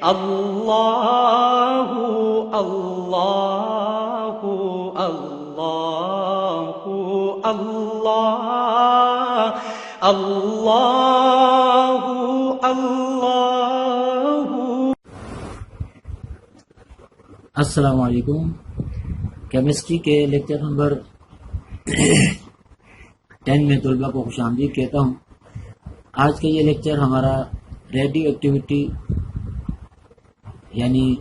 اللہ اللہ اللہ اللہ اللہ اللہ۔ السلام علیکم۔ کیمسٹری کے لیکچر نمبر 10 میں طلبہ کو خوش آمدید کہتا ہوں۔ آج کا یہ لیکچر ہمارا ریڈیو ایکٹیویٹی یعنی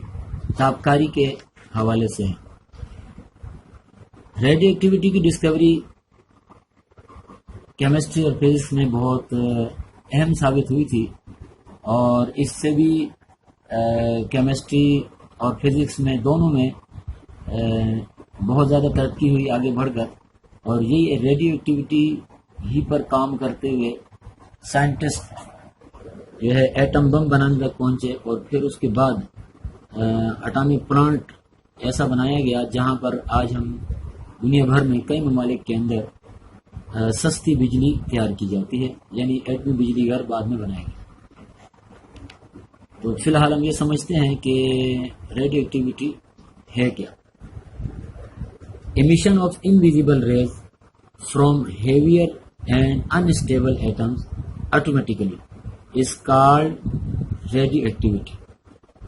تابکاری کے حوالے سے ہے۔ ریڈیو ایکٹیویٹی کی ڈسکوری کیمسٹری اور فزکس میں بہت اہم ثابت ہوئی تھی، اور اس سے بھی کیمسٹری اور فزکس میں دونوں میں بہت زیادہ ترقی ہوئی آگے بڑھ کر، اور یہی ریڈیو ایکٹیویٹی ہی پر کام کرتے ہوئے سائنٹسٹ جو ہے ایٹم بم بنانے تک پہنچے، اور پھر اس کے بعد اٹامک پلانٹ ایسا بنایا گیا جہاں پر آج ہم دنیا بھر میں کئی ممالک کے اندر سستی بجلی تیار کی جاتی ہے، یعنی ایٹمی بجلی گھر بعد میں بنائے گئے۔ تو فی الحال ہم یہ سمجھتے ہیں کہ ریڈیو ایکٹیویٹی ہے کیا۔ emission of invisible rays from heavier and unstable atoms automatically is called radioactivity،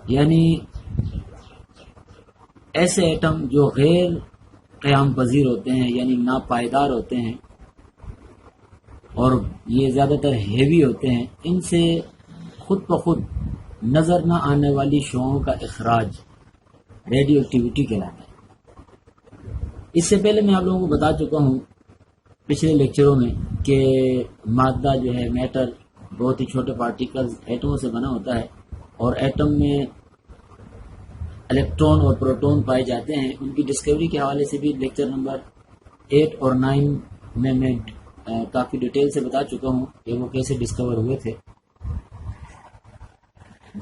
یعنی ایسے ایٹم جو غیر قیام پذیر ہوتے ہیں یعنی ناپائیدار ہوتے ہیں اور یہ زیادہ تر ہیوی ہوتے ہیں، ان سے خود بخود نظر نہ آنے والی شعاؤں کا اخراج ریڈیو ایکٹیویٹی کہلاتا ہے۔ اس سے پہلے میں آپ لوگوں کو بتا چکا ہوں پچھلے لیکچروں میں کہ مادہ جو ہے میٹر بہت ہی چھوٹے پارٹیکلز ایٹموں سے بنا ہوتا ہے، اور ایٹم میں الیکٹران اور پروٹون پائے جاتے ہیں۔ ان کی ڈسکوری کے حوالے سے بھی لیکچر نمبر 8 اور 9 میں کافی ڈیٹیل سے بتا چکا ہوں کہ وہ کیسے ڈسکور ہوئے تھے۔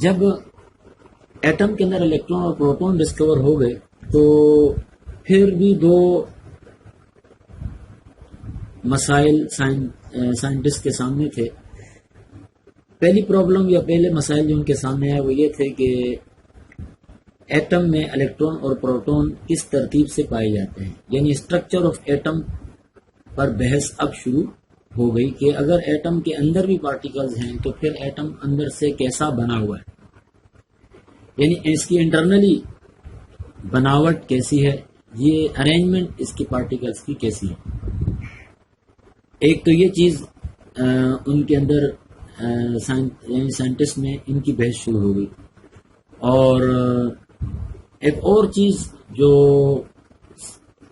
جب ایٹم کے اندر الیکٹران اور پروٹون ڈسکور ہو گئے تو پھر بھی دو مسائل سائنٹسٹ کے سامنے تھے۔ پہلی پرابلم یا پہلے مسائل جو ان کے سامنے آئے وہ یہ تھے کہ ایٹم میں الیکٹران اور پروٹون کس ترتیب سے پائے جاتے ہیں، یعنی اسٹرکچر آف ایٹم پر بحث اب شروع ہو گئی کہ اگر ایٹم کے اندر بھی پارٹیکلز ہیں تو پھر ایٹم اندر سے کیسا بنا ہوا ہے، یعنی اس کی انٹرنلی بناوٹ کیسی ہے، یہ ارینجمنٹ اس کی پارٹیکلز کی کیسی ہے۔ ایک تو یہ چیز ان کے اندر یعنی سائنٹسٹ میں ان کی بحث شروع ہو گئی، اور ایک اور چیز جو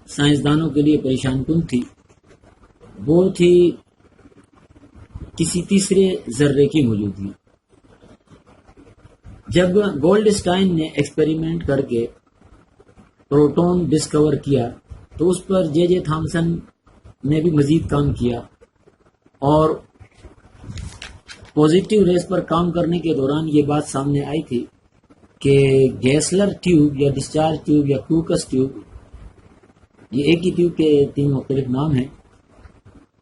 سائنسدانوں کے لیے پریشان کن تھی وہ تھی کسی تیسرے ذرے کی موجودگی۔ جب گولڈ اسٹائن نے ایکسپیریمنٹ کر کے پروٹون ڈسکور کیا تو اس پر جے تھامسن نے بھی مزید کام کیا، اور پوزیٹیو ریز پر کام کرنے کے دوران یہ بات سامنے آئی تھی کہ گیسلر ٹیوب یا ڈسچارج ٹیوب یا کوکس ٹیوب، یہ ایک ہی ٹیوب کے 3 مختلف نام ہیں،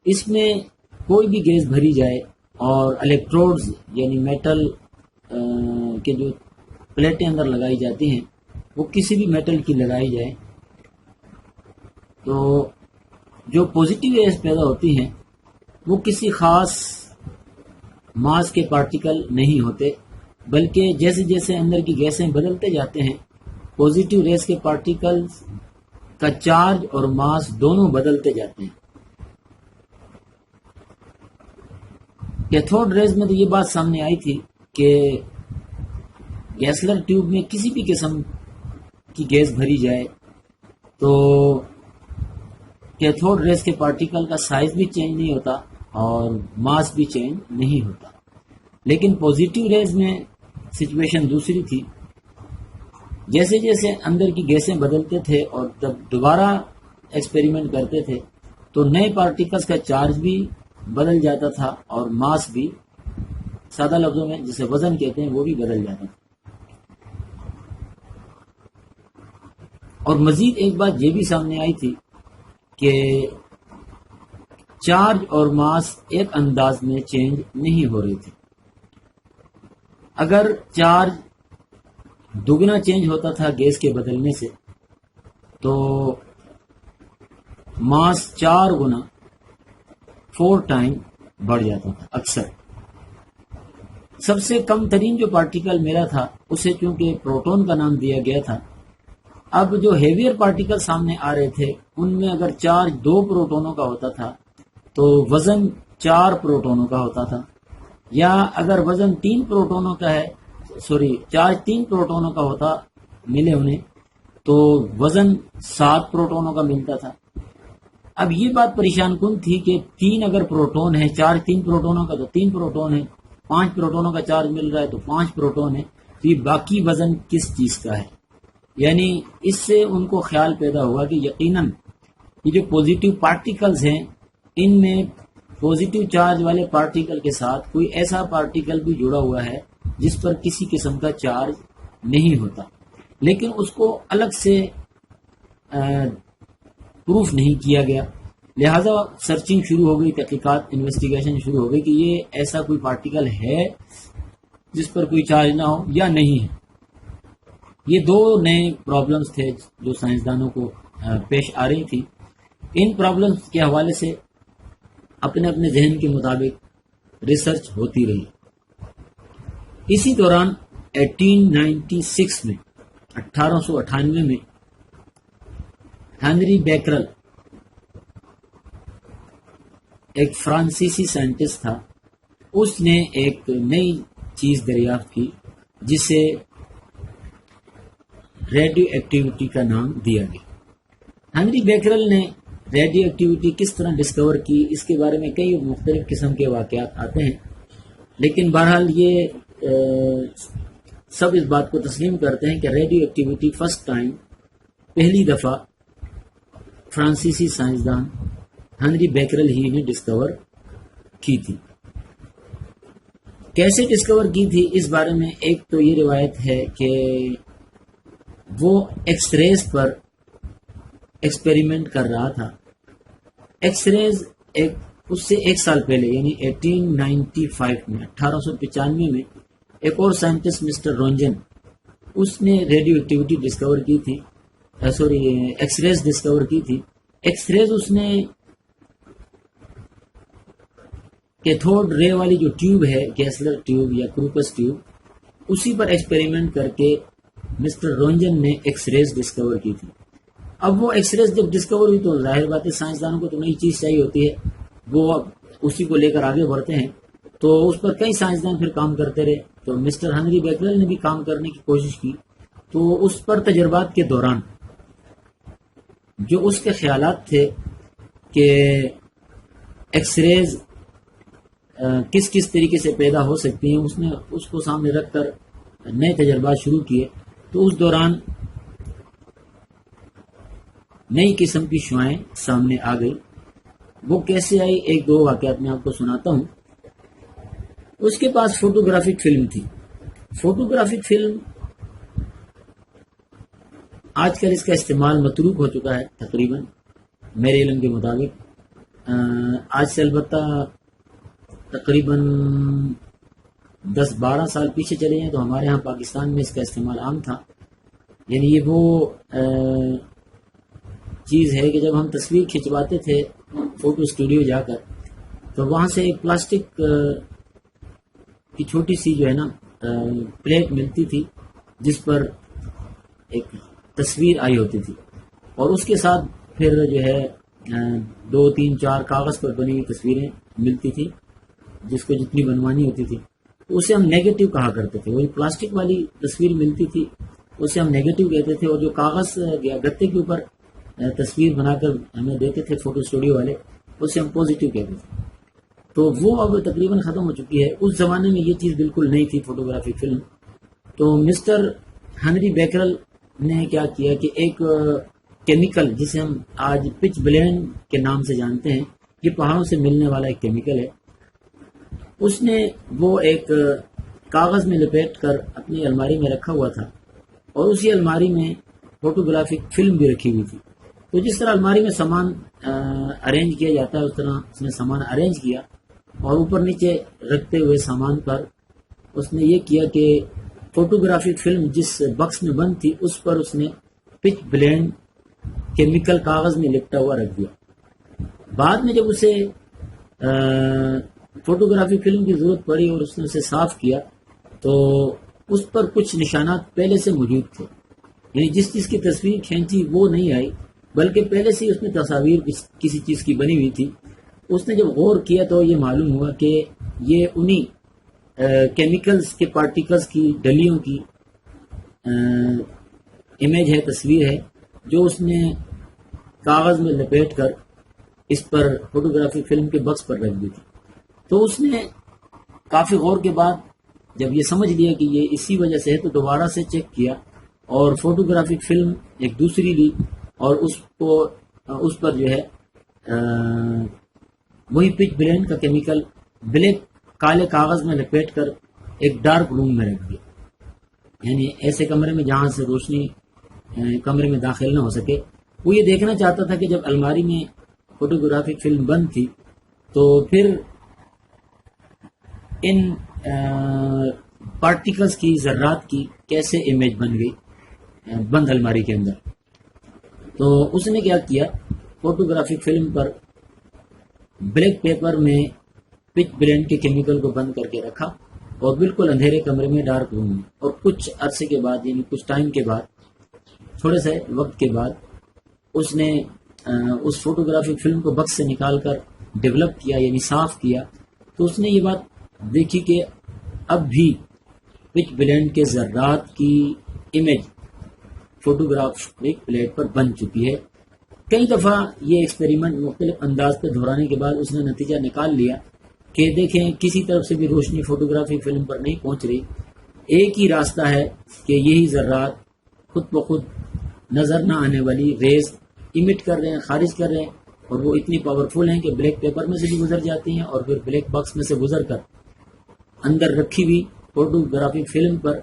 اس میں کوئی بھی گیس بھری جائے اور الیکٹروڈز یعنی میٹل کے جو پلیٹیں اندر لگائی جاتی ہیں وہ کسی بھی میٹل کی لگائی جائے تو جو پوزیٹیو ریز پیدا ہوتی ہیں وہ کسی خاص ماس کے پارٹیکل نہیں ہوتے، بلکہ جیسے جیسے اندر کی گیسیں بدلتے جاتے ہیں پوزیٹیو ریز کے پارٹیکلز کا چارج اور ماس دونوں بدلتے جاتے ہیں۔ کیتھوڈ ریز میں تو یہ بات سامنے آئی تھی کہ گیسلر ٹیوب میں کسی بھی قسم کی گیس بھری جائے تو کیتھوڈ ریز کے پارٹیکل کا سائز بھی چینج نہیں ہوتا اور ماس بھی چینج نہیں ہوتا، لیکن پوزیٹیو ریز میں سچویشن دوسری تھی۔ جیسے جیسے اندر کی گیسیں بدلتے تھے اور جب دوبارہ ایکسپیریمنٹ کرتے تھے تو نئے پارٹیکلز کا چارج بھی بدل جاتا تھا اور ماس بھی، سادہ لفظوں میں جسے وزن کہتے ہیں، وہ بھی بدل جاتا تھا۔ اور مزید ایک بات یہ بھی سامنے آئی تھی کہ چارج اور ماس ایک انداز میں چینج نہیں ہو رہی تھی۔ اگر چارج دگنا چینج ہوتا تھا گیس کے بدلنے سے، تو ماس 4 گنا 4 ٹائم بڑھ جاتا تھا اکثر۔ سب سے کم ترین جو پارٹیکل میرا تھا اسے چونکہ پروٹون کا نام دیا گیا تھا۔ اب جو ہیویئر پارٹیکل سامنے آ رہے تھے ان میں اگر چارج 2 پروٹونوں کا ہوتا تھا تو وزن 4 پروٹونوں کا ہوتا تھا، یا اگر وزن 3 پروٹونوں کا ہے، چارج 3 پروٹونوں کا ہوتا ملے انہیں تو وزن 7 پروٹونوں کا ملتا تھا۔ اب یہ بات پریشان کن تھی کہ 3 اگر پروٹون ہے، چارج 3 پروٹونوں کا تو 3 پروٹون ہے، 5 پروٹونوں کا چارج مل رہا ہے تو 5 پروٹون ہے، تو یہ باقی وزن کس چیز کا ہے؟ یعنی اس سے ان کو خیال پیدا ہوا کہ یقیناً یہ جو پوزیٹیو پارٹیکلز ہیں ان میں پوزیٹیو چارج والے پارٹیکل کے ساتھ کوئی ایسا پارٹیکل بھی جڑا ہوا ہے جس پر کسی قسم کا چارج نہیں ہوتا، لیکن اس کو الگ سے پروف نہیں کیا گیا۔ لہذا سرچنگ شروع ہو گئی، تحقیقات، انویسٹیگیشن شروع ہو گئی کہ یہ ایسا کوئی پارٹیکل ہے جس پر کوئی چارج نہ ہو یا نہیں ہے۔ یہ 2 نئے پرابلمز تھے جو سائنسدانوں کو پیش آ رہی تھی۔ ان پرابلمز کے حوالے سے اپنے اپنے ذہن کے مطابق ریسرچ ہوتی رہی۔ اسی دوران 1896 میں 1898 میں ہنری بیکرل ایک فرانسیسی سائنٹسٹ تھا، اس نے ایک نئی چیز دریافت کی جسے ریڈیو ایکٹیویٹی کا نام دیا گیا۔ ہنری بیکرل نے ریڈیو ایکٹیویٹی کس طرح ڈسکور کی، اس کے بارے میں کئی مختلف قسم کے واقعات آتے ہیں، لیکن بہرحال یہ سب اس بات کو تسلیم کرتے ہیں کہ ریڈیو ایکٹیویٹی فرسٹ ٹائم، پہلی دفعہ فرانسیسی سائنسدان ہنری بیکرل ہی نے ڈسکور کی تھی۔ کیسے ڈسکور کی تھی اس بارے میں ایک تو یہ روایت ہے کہ وہ ایکس ریز پر ایکسپیریمنٹ کر رہا تھا۔ ایکس ریز اس سے 1 سال پہلے یعنی 1895 میں 1895 میں ایک اور سائنٹسٹ مسٹر رونجن، اس نے ریڈیو ایکٹیویٹی ڈسکور کی تھی، ایکس ریز ڈسکور کی تھی۔ ایکس ریز اس نے کیتھوڈ رے والی جو ٹیوب ہے، گیسلر ٹیوب یا کروپس ٹیوب، اسی پر ایکسپیریمنٹ کر کے مسٹر رونجن نے ایکس ریز ڈسکور کی تھی۔ اب وہ ایکس ریز جب ڈسکور ہوئی تو ظاہر بات ہے سائنسدانوں کو تو نئی چیز چاہیے ہوتی ہے، وہ اسی کو لے کر آگے بڑھتے ہیں، تو اس پر کئی سائنسدان پھر کام کرتے رہے، تو مسٹر ہنری بیکرل نے بھی کام کرنے کی کوشش کی۔ تو اس پر تجربات کے دوران جو اس کے خیالات تھے کہ ایکس ریز کس کس طریقے سے پیدا ہو سکتی ہیں، اس نے اس کو سامنے رکھ کر نئے تجربات شروع کیے۔ تو اس دوران نئی قسم کی شعاعیں سامنے آ گئی۔ وہ کیسے آئی، 1-2 واقعات میں آپ کو سناتا ہوں۔ اس کے پاس فوٹوگرافک فلم تھی۔ فوٹوگرافک فلم آج کل اس کا استعمال متروک ہو چکا ہے تقریباً، میرے علم کے مطابق۔ آج سے البتہ تقریباً 10-12 سال پیچھے چلے ہیں تو ہمارے ہاں پاکستان میں اس کا استعمال عام تھا۔ یعنی یہ وہ چیز ہے کہ جب ہم تصویر کھنچواتے تھے فوٹو اسٹوڈیو جا کر، تو وہاں سے ایک پلاسٹک کی چھوٹی سی جو ہے نا پلیٹ ملتی تھی جس پر ایک تصویر آئی ہوتی تھی، اور اس کے ساتھ پھر جو ہے 2-3-4 کاغذ پر بنی ہوئی تصویریں ملتی تھی، جس کو جتنی بنوانی ہوتی تھی اسے ہم نیگیٹو کہا کرتے تھے۔ وہی پلاسٹک والی تصویر ملتی تھی اسے ہم نیگیٹو کہتے تھے، اور جو کاغذ یا گتے کے اوپر تصویر بنا کر ہمیں دیتے تھے فوٹو اسٹوڈیو والے اسے ہم پازیٹیو کہتے تھے۔ تو وہ اب تقریباً ختم ہو چکی ہے۔ اس زمانے میں یہ چیز بالکل نہیں تھی فوٹوگرافک فلم۔ تو مسٹر ہنری بیکرل نے کیا کیا کہ ایک کیمیکل جسے ہم آج پچ بلینڈ کے نام سے جانتے ہیں، یہ پہاڑوں سے ملنے والا ایک کیمیکل ہے، اس نے وہ ایک کاغذ میں لپیٹ کر اپنی الماری میں رکھا ہوا تھا، اور اسی الماری میں فوٹوگرافک فلم بھی رکھی ہوئی تھی۔ تو جس طرح الماری میں سامان ارینج کیا جاتا ہے اس طرح اس نے سامان ارینج کیا، اور اوپر نیچے رکھتے ہوئے سامان پر اس نے یہ کیا کہ فوٹوگرافک فلم جس بکس میں بند تھی اس پر اس نے پچ بلینڈ کیمیکل کاغذ میں لپٹا ہوا رکھ دیا. بعد میں جب اسے فوٹوگرافی فلم کی ضرورت پڑی اور اس نے اسے صاف کیا تو اس پر کچھ نشانات پہلے سے موجود تھے. یعنی جس چیز کی تصویر کھینچی وہ نہیں آئی، بلکہ پہلے سے اس میں تصاویر کسی چیز کی بنی ہوئی تھی. اس نے جب غور کیا تو یہ معلوم ہوا کہ یہ انہی کیمیکلز کے پارٹیکلز کی ڈلیوں کی امیج ہے، تصویر ہے، جو اس نے کاغذ میں لپیٹ کر اس پر فوٹوگرافی فلم کے بکس پر رکھ دی تھی. تو اس نے کافی غور کے بعد جب یہ سمجھ لیا کہ یہ اسی وجہ سے ہے تو دوبارہ سے چیک کیا اور فوٹوگرافک فلم ایک دوسری لی اور اس پر جو ہے وہی پچ بلینڈ کا کیمیکل بلیک کالے کاغذ میں لپیٹ کر ایک ڈارک روم میں رکھ دیا. یعنی ایسے کمرے میں جہاں سے روشنی کمرے میں داخل نہ ہو سکے. وہ یہ دیکھنا چاہتا تھا کہ جب الماری میں فوٹوگرافک فلم بند تھی تو پھر ان پارٹیکلز کی، ذرات کی کیسے امیج بن گئی بند الماری کے اندر. تو اس نے کیا کیا، فوٹوگرافک فلم پر بلیک پیپر میں پچ بلینڈ کے کیمیکل کو بند کر کے رکھا اور بالکل اندھیرے کمرے میں، ڈارک روم میں. اور کچھ عرصے کے بعد، یعنی کچھ ٹائم کے بعد، تھوڑے سے وقت کے بعد اس نے اس فوٹوگرافک فلم کو بکس سے نکال کر ڈیولپ کیا، یعنی صاف کیا. تو اس نے یہ بات دیکھی کہ اب بھی پچ بلینڈ کے ذرات کی امیج فوٹوگرافک پلیٹ پر بن چکی ہے. کئی دفعہ یہ ایکسپیریمنٹ مختلف انداز پہ دہرانے کے بعد اس نے نتیجہ نکال لیا کہ دیکھیں کسی طرف سے بھی روشنی فوٹوگرافی فلم پر نہیں پہنچ رہی. ایک ہی راستہ ہے کہ یہی ذرات خود بخود نظر نہ آنے والی ریز ایمٹ کر رہے ہیں، خارج کر رہے ہیں، اور وہ اتنی پاورفل ہیں کہ بلیک پیپر میں سے بھی گزر جاتی ہیں اور پھر بلیک باکس میں سے گزر کر اندر رکھی ہوئی فوٹوگرافک فلم پر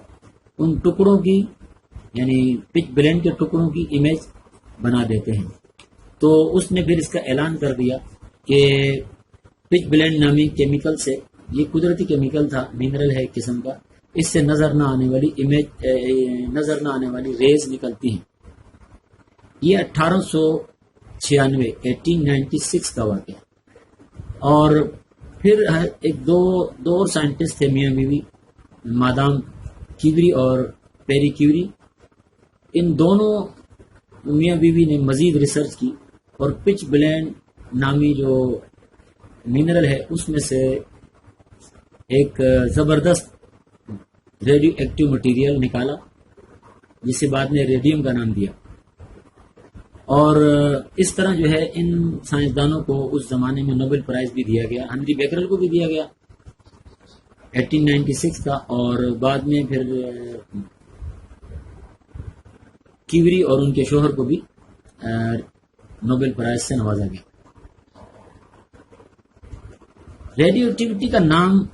ان ٹکڑوں کی، یعنی پچ بلینڈ کے ٹکڑوں کی امیج بنا دیتے ہیں. تو اس نے پھر اس کا اعلان کر دیا کہ پچ بلینڈ نامی کیمیکل سے، یہ قدرتی کیمیکل تھا، منرل ہے ایک قسم کا، اس سے نظر نہ آنے والی امیج، نظر نہ آنے والی ریز نکلتی ہیں. یہ 1896 کا واقعہ. اور پھر ایک دو اور سائنٹسٹ تھے، میاں بیوی، مادام کیوری اور پیری کیوری. ان دونوں میاں بیوی نے مزید ریسرچ کی اور پچ بلینڈ نامی جو منرل ہے اس میں سے ایک زبردست ریڈیو ایکٹیو مٹیریل نکالا جسے بعد میں ریڈیم کا نام دیا. اور اس طرح جو ہے ان سائنسدانوں کو اس زمانے میں نوبل پرائز بھی دیا گیا. ہنری بیکرل کو بھی دیا گیا 1896 کا، اور بعد میں پھر کیوری اور ان کے شوہر کو بھی نوبل پرائز سے نوازا گیا. ریڈیو ایکٹیویٹی کا نام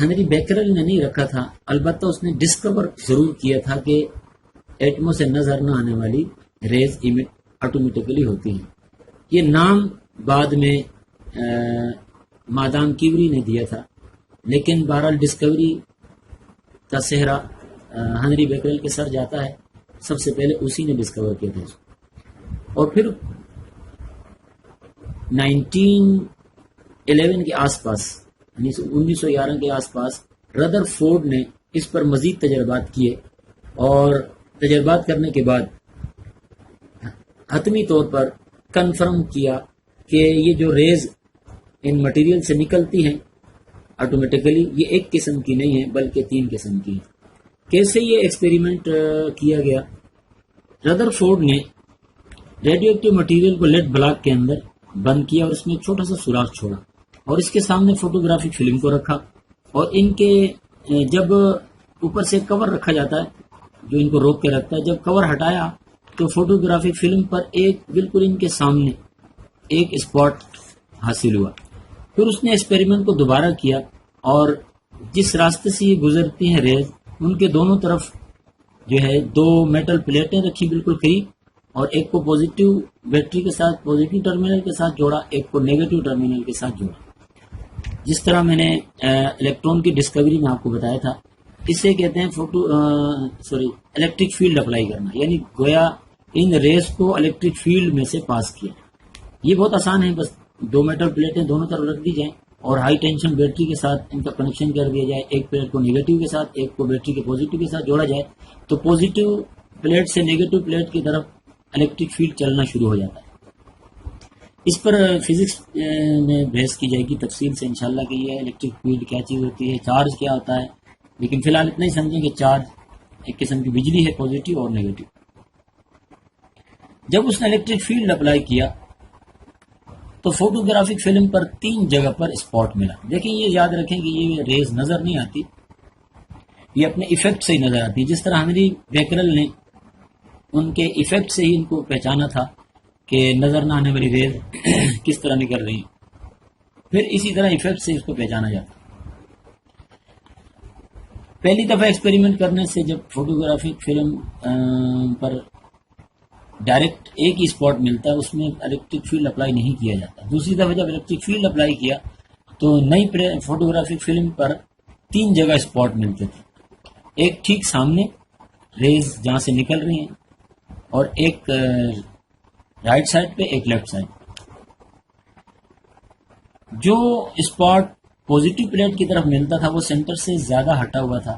ہنری بیکرل نے نہیں رکھا تھا، البتہ اس نے ڈسکور ضرور کیا تھا کہ ایٹموں سے نظر نہ آنے والی ریز ایمٹ آٹومیٹکلی ہوتی ہیں. یہ نام بعد میں مادام کیوری نے دیا تھا، لیکن بہرحال ڈسکوری کا سہرا ہنری بیکرل کے سر جاتا ہے. سب سے پہلے اسی نے ڈسکور کیا تھا. اور پھر 1911 کے آس پاس، 1911 کے آس پاس ردر فورڈ نے اس پر مزید تجربات کیے، اور تجربات کرنے کے بعد حتمی طور پر کنفرم کیا کہ یہ جو ریز ان مٹیریل سے نکلتی ہیں آٹومیٹکلی، یہ ایک قسم کی نہیں ہے بلکہ 3 قسم کی ہیں. کیسے یہ ایکسپیریمنٹ کیا گیا؟ ردر فورڈ نے ریڈیو ایکٹیو مٹیریل کو لیڈ بلاک کے اندر بند کیا اور اس میں ایک چھوٹا سا سوراخ چھوڑا اور اس کے سامنے فوٹوگرافک فلم کو رکھا، اور ان کے جب اوپر سے کور رکھا جاتا ہے جو ان کو روک کے رکھتا ہے، جب کور ہٹایا تو فوٹوگرافک فلم پر ایک بالکل ان کے سامنے ایک اسپاٹ حاصل ہوا. پھر اس نے ایکسپیریمنٹ کو دوبارہ کیا اور جس راستے سے یہ گزرتی ہیں ریز، ان کے دونوں طرف جو ہے 2 میٹل پلیٹیں رکھی بالکل قریب، اور ایک کو پوزیٹیو بیٹری کے ساتھ، پوزیٹیو ٹرمینل کے ساتھ جوڑا، ایک کو نیگیٹو ٹرمینل کے ساتھ جوڑا. جس طرح میں نے الیکٹرون کی ڈسکوری میں آپ کو بتایا تھا اسے کہتے ہیں الیکٹرک فیلڈ اپلائی کرنا، یعنی گویا ان ریز کو الیکٹرک فیلڈ میں سے پاس کیا۔ یہ بہت آسان ہے، بس دو میٹل پلیٹیں دونوں طرف رکھ دی جائیں اور ہائی ٹینشن بیٹری کے ساتھ ان کا کنیکشن کر دیا جائے، ایک پلیٹ کو نیگیٹو کے ساتھ، ایک کو بیٹری کے پازیٹیو کے ساتھ جوڑا جائے، تو پازیٹیو پلیٹ سے نیگیٹو پلیٹ کی طرف الیکٹرک فیلڈ چلنا شروع ہو جاتا ہے۔ اس پر فزکس میں بحث کی جائے گی تفصیل سے انشاءاللہ کہ یہ الیکٹرک فیلڈ کیا چیز ہوتی ہے، چارج کیا ہوتا ہے، لیکن فی الحال اتنا ہی سمجھیں کہ چارج ایک قسم کی بجلی ہے، پازیٹیو اور نیگیٹو۔ جب اس نے الیکٹرک فیلڈ اپلائی کیا تو فوٹوگرافک فلم پر 3 جگہ پر اسپاٹ ملا۔ دیکھیں یہ یاد رکھیں کہ یہ ریز نظر نہیں آتی، یہ اپنے ایفیکٹ سے ہی نظر آتی ہے، جس طرح ہنری بیکرل نے ان کے ایفیکٹ سے ہی ان کو پہچانا تھا کہ نظر نہ آنے والی ریز کس طرح نکل رہی ہیں، پھر اسی طرح ایفیکٹ سے اس کو پہچانا جاتا۔ پہلی دفعہ ایکسپیریمنٹ کرنے سے جب فوٹوگرافک فلم پر ڈائریکٹ ایک ہی اسپاٹ ملتا ہے، اس میں الیکٹرک فیلڈ اپلائی نہیں کیا جاتا۔ دوسری دفعہ جب الیکٹرک فیلڈ اپلائی کیا تو نئی فوٹوگرافک فلم پر 3 جگہ اسپاٹ ملتے تھے، ایک ٹھیک سامنے ریز جہاں سے نکل رہی ہیں، اور ایک رائٹ سائڈ پہ، ایک لیفٹ سائڈ پہ۔ جو اسپاٹ پازیٹیو پلیٹ کی طرف ملتا تھا وہ سینٹر سے زیادہ ہٹا ہوا تھا،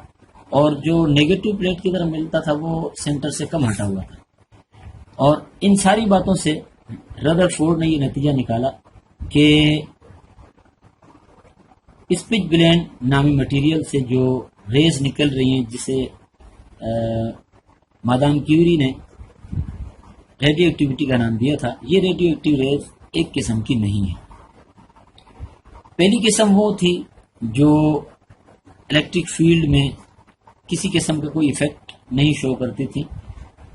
اور جو نیگیٹو پلیٹ کی طرف ملتا تھا وہ سینٹر سے کم ہٹا ہوا تھا۔ اور ان ساری باتوں سے رادرفورڈ نے یہ نتیجہ نکالا کہ اسپچ بلین نامی مٹیریل سے جو ریز نکل رہی ہیں، جسے مادام کیوری نے ریڈیو ایکٹیویٹی کا نام دیا تھا، یہ ریڈیو ایکٹیو ریز ایک قسم کی نہیں ہے۔ پہلی قسم وہ تھی جو الیکٹرک فیلڈ میں کسی قسم کا کوئی ایفیکٹ نہیں شو کرتی تھی،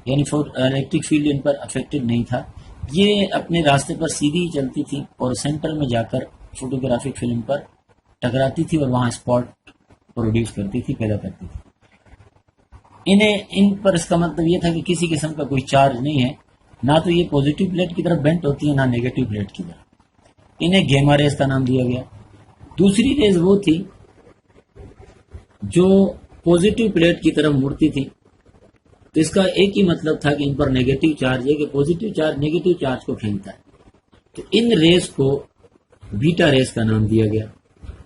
یعنی الیکٹرک فیلڈ ان پر افیکٹڈ نہیں تھا، یہ اپنے راستے پر سیدھی چلتی تھی اور سینٹر میں جا کر فوٹوگرافک فلم پر ٹکراتی تھی اور وہاں اسپاٹ پروڈیوس کرتی تھی، پیدا کرتی تھی۔ ان پر اس کا مطلب یہ تھا کہ کسی قسم کا کوئی چارج نہیں ہے، نہ تو یہ پازیٹیو پلیٹ کی طرف بینٹ ہوتی ہے، نہ نیگیٹو پلیٹ کی طرف۔ انہیں گیما ریز کا نام دیا گیا۔ دوسری ریز وہ تھی جو پازیٹیو پلیٹ کی طرف مڑتی تھی، تو اس کا ایک ہی مطلب تھا کہ ان پر نیگیٹو چارج ہے، کہ پازیٹیو چارج نیگیٹو چارج کو کھینچتا ہے، تو ان ریز کو بیٹا ریز کا نام دیا گیا۔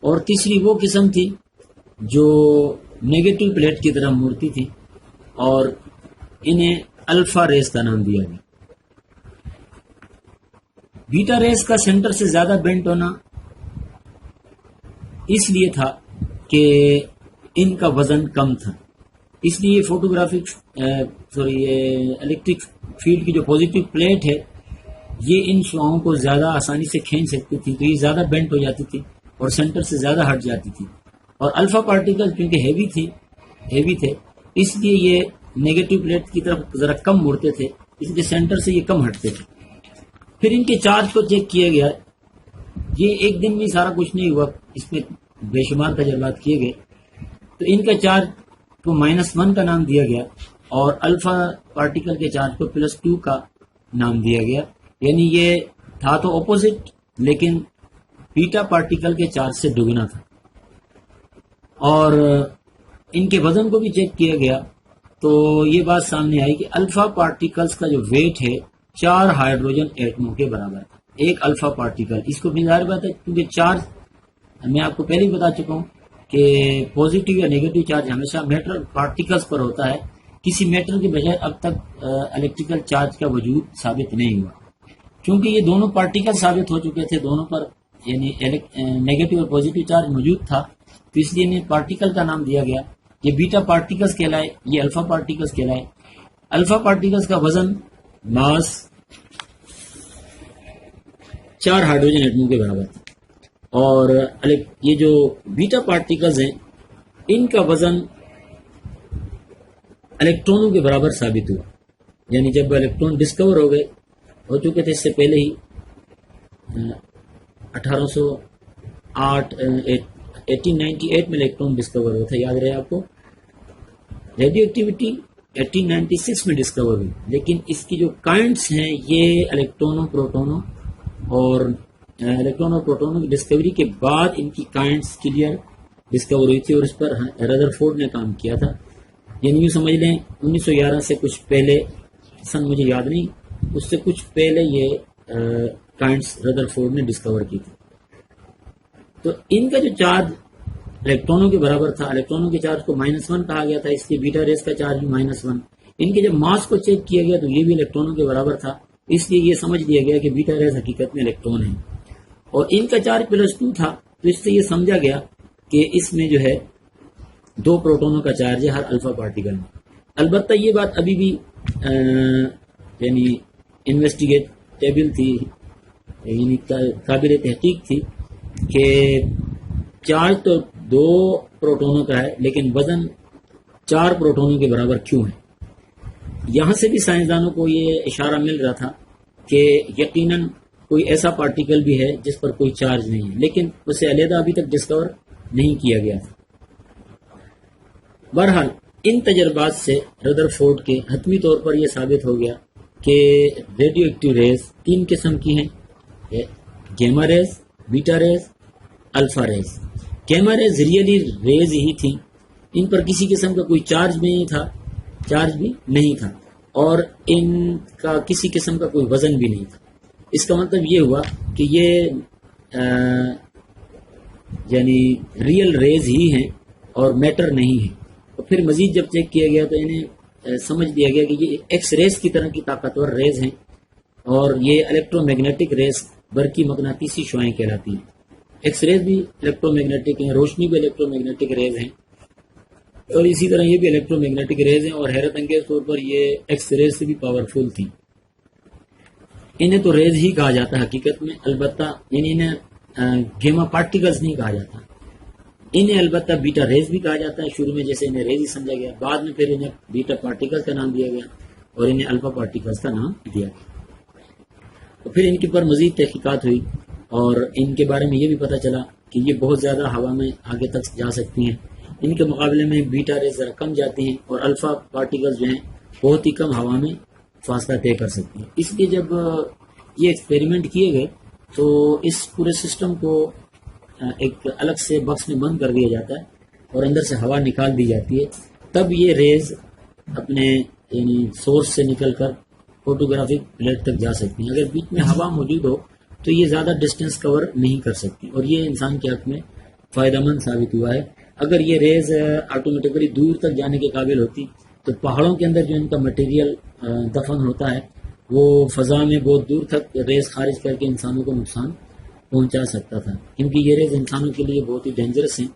اور تیسری وہ قسم تھی جو نیگیٹو پلیٹ کی طرف مڑتی تھی، اور انہیں الفا ریز کا نام دیا گیا۔ بیٹا ریز کا سینٹر سے زیادہ بینٹ ہونا اس لیے تھا کہ ان کا وزن کم تھا، اس لیے الیکٹرک فیلڈ کی جو پازیٹیو پلیٹ ہے یہ ان شعاؤں کو زیادہ آسانی سے کھینچ سکتی تھی، تو یہ زیادہ بینٹ ہو جاتی تھی اور سینٹر سے زیادہ ہٹ جاتی تھی۔ اور الفا پارٹیکل کیونکہ ہیوی تھے، اس لیے یہ نیگیٹو پلیٹ کی طرف ذرا کم مڑتے تھے، اس لیے سینٹر سے یہ کم ہٹتے تھے۔ پھر ان کے چارج کو چیک کیا گیا، یہ ایک دن میں سارا کچھ نہیں ہوا، اس میں بے شمار تجربات کیے گئے، تو ان کا چارج کو -1 کا نام دیا گیا اور الفا پارٹیکل کے چارج کو +2 کا نام دیا گیا، یعنی یہ تھا تو اپوزٹ، لیکن بیٹا پارٹیکل کے چارج سے دگنا تھا۔ اور ان کے وزن کو بھی چیک کیا گیا تو یہ بات سامنے آئی کہ الفا پارٹیکلز کا جو ویٹ ہے 4 ہائیڈروجن ایٹموں کے برابر ہے، ایک الفا پارٹیکل۔ اس کو بھی ظاہر بات ہے کیونکہ چارج میں آپ کو پہلے ہی بتا چکا ہوں کہ پازیٹیو یا نیگیٹو چارج ہمیشہ میٹر پارٹیکلز پر ہوتا ہے، کسی میٹر کے بجائے اب تک الیکٹریکل چارج کا وجود ثابت نہیں ہوا، کیونکہ یہ دونوں پارٹیکل ثابت ہو چکے تھے، دونوں پر یعنی نیگیٹو اور پازیٹیو چارج موجود تھا، تو اس لیے انہیں پارٹیکل کا نام دیا گیا۔ یہ بیٹا پارٹیکلز کہلائے، یہ الفا پارٹیکلز کہلائے۔ الفا پارٹیکلز کا وزن ماس 4 ہائیڈروجن ایٹموں کے برابر تھا، اور یہ جو بیٹا پارٹیکلز ہیں ان کا وزن الیکٹرانوں کے برابر ثابت ہوا، یعنی جب الیکٹران ڈسکور ہو چکے تھے اس سے پہلے ہی 1898 میں الیکٹران ڈسکور ہوا تھا، یاد رہے آپ کو۔ ریڈیو ایکٹیویٹی 1896 میں ڈسکور ہوئی، لیکن اس کی جو کائنڈس ہیں یہ الیکٹرانوں پروٹونوں کی ڈسکوری کے بعد ان کی کائنڈس کلیئر ڈسکور ہوئی تھی اور اس پر رذرفورڈ نے کام کیا تھا. یعنی یوں سمجھ لیں 1911 سے کچھ پہلے، سن مجھے یاد نہیں، اس سے کچھ پہلے یہ کائنڈس رذرفورڈ نے ڈسکور کی تھی. تو ان کا جو چارج الیکٹرانوں کے برابر تھا، الیکٹرانوں کے چارج کو -1 کہا گیا تھا، اس لیے بیٹا ریز کا چارج بھی -1. ان کے جب ماس کو چیک کیا گیا تو یہ بھی الیکٹرانوں کے برابر تھا، اس لیے یہ سمجھ لیا گیا کہ بیٹا ریز حقیقت میں الیکٹران ہیں. اور ان کا چارج +2 تھا، تو اس سے یہ سمجھا گیا کہ اس میں جو ہے 2 پروٹونوں کا چارج ہے ہر الفا پارٹیکل میں. البتہ یہ بات ابھی بھی یعنی انویسٹیگیٹیبل تھی، یعنی قابل تحقیق تھی کہ چارج تو 2 پروٹونوں کا ہے لیکن وزن 4 پروٹونوں کے برابر کیوں ہے. یہاں سے بھی سائنسدانوں کو یہ اشارہ مل رہا تھا کہ یقیناً کوئی ایسا پارٹیکل بھی ہے جس پر کوئی چارج نہیں ہے، لیکن اسے علیحدہ ابھی تک ڈسکور نہیں کیا گیا تھا. بہرحال ان تجربات سے رذرفورڈ کے حتمی طور پر یہ ثابت ہو گیا کہ ریڈیو ایکٹیو ریز 3 قسم کی ہیں: gamma rays, beta rays, alpha rays. Gamma rays really rays ہی تھیں، ان پر کسی قسم کا کوئی چارج بھی نہیں تھا اور ان کا کسی قسم کا کوئی وزن بھی نہیں تھا. اس کا مطلب یہ ہوا کہ یہ یعنی ریئل ریز ہی ہیں اور میٹر نہیں ہے. تو پھر مزید جب چیک کیا گیا تو انہیں سمجھ لیا گیا کہ یہ ایکس ریز کی طرح کی طاقتور ریز ہیں اور یہ الیکٹرو میگنیٹک ریز برقی مقناطیسی شعاعیں کہلاتی ہیں. ایکس ریز بھی الیکٹرو میگنیٹک ہیں، روشنی بھی الیکٹرو میگنیٹک ریز ہیں اور اسی طرح یہ بھی الیکٹرو میگنیٹک ریز ہیں اور حیرت انگیز طور پر یہ ایکس ریز سے بھی پاورفل تھی. انہیں تو ریز ہی کہا جاتا ہے حقیقت میں، البتہ یعنی انہیں گیما پارٹیکلز نہیں کہا جاتا، انہیں البتہ بیٹا ریز بھی کہا جاتا ہے. شروع میں جیسے انہیں ریز ہی سمجھا گیا، بعد میں پھر انہیں بیٹا پارٹیکلز کا نام دیا گیا اور انہیں الفا پارٹیکلز کا نام دیا گیا. تو پھر ان کے پر مزید تحقیقات ہوئی اور ان کے بارے میں یہ بھی پتہ چلا کہ یہ بہت زیادہ ہوا میں آگے تک جا سکتی ہیں. ان کے مقابلے میں بیٹا ریز ذرا کم جاتی ہیں اور الفا پارٹیکلز جو ہیں بہت ہی کم ہوا میں فاصلہ طے کر سکتی ہیں. اس لیے جب یہ ایکسپیریمنٹ کیے گئے تو اس پورے سسٹم کو ایک الگ سے باکس میں بند کر دیا جاتا ہے اور اندر سے ہوا نکال دی جاتی ہے، تب یہ ریز اپنے یعنی سورس سے نکل کر فوٹوگرافک پلیٹ تک جا سکتی ہیں. اگر بیچ میں ہوا موجود ہو تو یہ زیادہ ڈسٹینس کور نہیں کر سکتی اور یہ انسان کے حق میں فائدہ مند ثابت ہوا ہے. اگر یہ ریز آٹومیٹکلی دور تک جانے کے قابل ہوتی تو پہاڑوں کے اندر جو ان کا مٹیریل دفن ہوتا ہے وہ فضا میں بہت دور تک ریز خارج کر کے انسانوں کو نقصان پہنچا سکتا تھا، کیونکہ یہ ریز انسانوں کے لیے بہت ہی ڈینجرس ہیں.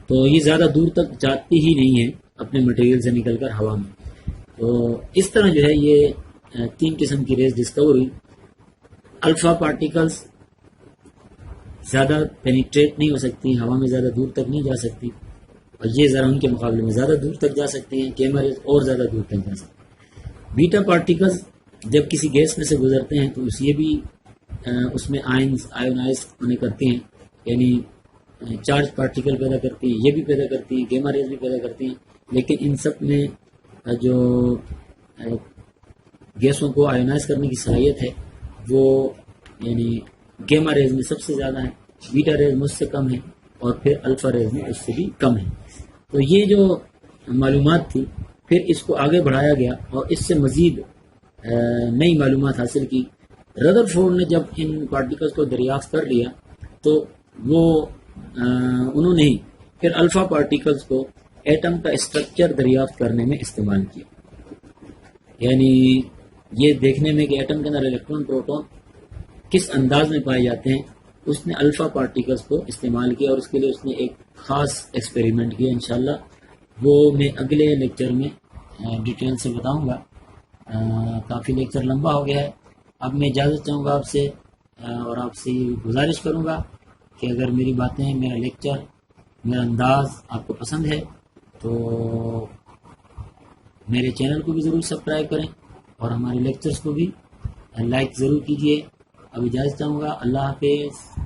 تو یہ زیادہ دور تک جاتی ہی نہیں ہے اپنے مٹیریل سے نکل کر ہوا میں. تو اس طرح جو ہے یہ 3 قسم کی ریز ڈسکور ہوئی. الفا پارٹیکلز زیادہ پینیٹریٹ نہیں ہو سکتی، ہوا میں زیادہ دور تک نہیں جا سکتی اور یہ ذرا ان کے مقابلے میں زیادہ دور تک جا سکتی ہیں. گیما ریز اور زیادہ دور تک جا سکتی ہیں. بیٹا پارٹیکلز جب کسی گیس میں سے گزرتے ہیں تو یہ بھی اس میں آئونائز ہونے کرتی ہیں، یعنی چارج پارٹیکل پیدا کرتی ہیں، یہ بھی پیدا کرتی ہیں، گیما ریز بھی پیدا کرتی ہیں. لیکن ان سب میں جو گیسوں کو آئونائز کرنے کی صلاحیت ہے وہ یعنی گیما ریز میں سب سے زیادہ ہے، بیٹا ریز مجھ سے کم ہے اور پھر الفا ریز میں اس سے بھی کم ہے. تو یہ جو معلومات تھی پھر اس کو آگے بڑھایا گیا اور اس سے مزید نئی معلومات حاصل کی. رذرفورڈ نے جب ان پارٹیکلز کو دریافت کر لیا تو انہوں نے پھر الفا پارٹیکلز کو ایٹم کا اسٹرکچر دریافت کرنے میں استعمال کیا، یعنی یہ دیکھنے میں کہ ایٹم کے اندر الیکٹران پروٹون کس انداز میں پائے جاتے ہیں. اس نے الفا پارٹیکلز کو استعمال کیا اور اس کے لیے اس نے ایک خاص ایکسپیریمنٹ کیا. انشاءاللہ وہ میں اگلے لیکچر میں ڈیٹیل سے بتاؤں گا. کافی لیکچر لمبا ہو گیا ہے. اب میں اجازت چاہوں گا آپ سے اور آپ سے گزارش کروں گا کہ اگر میری باتیں، میرا لیکچر، میرا انداز آپ کو پسند ہے تو میرے چینل کو بھی ضرور سبسکرائب کریں اور ہمارے لیکچرز کو بھی لائک ضرور کیجیے. اب اجازت چاہوں گا. اللہ حافظ.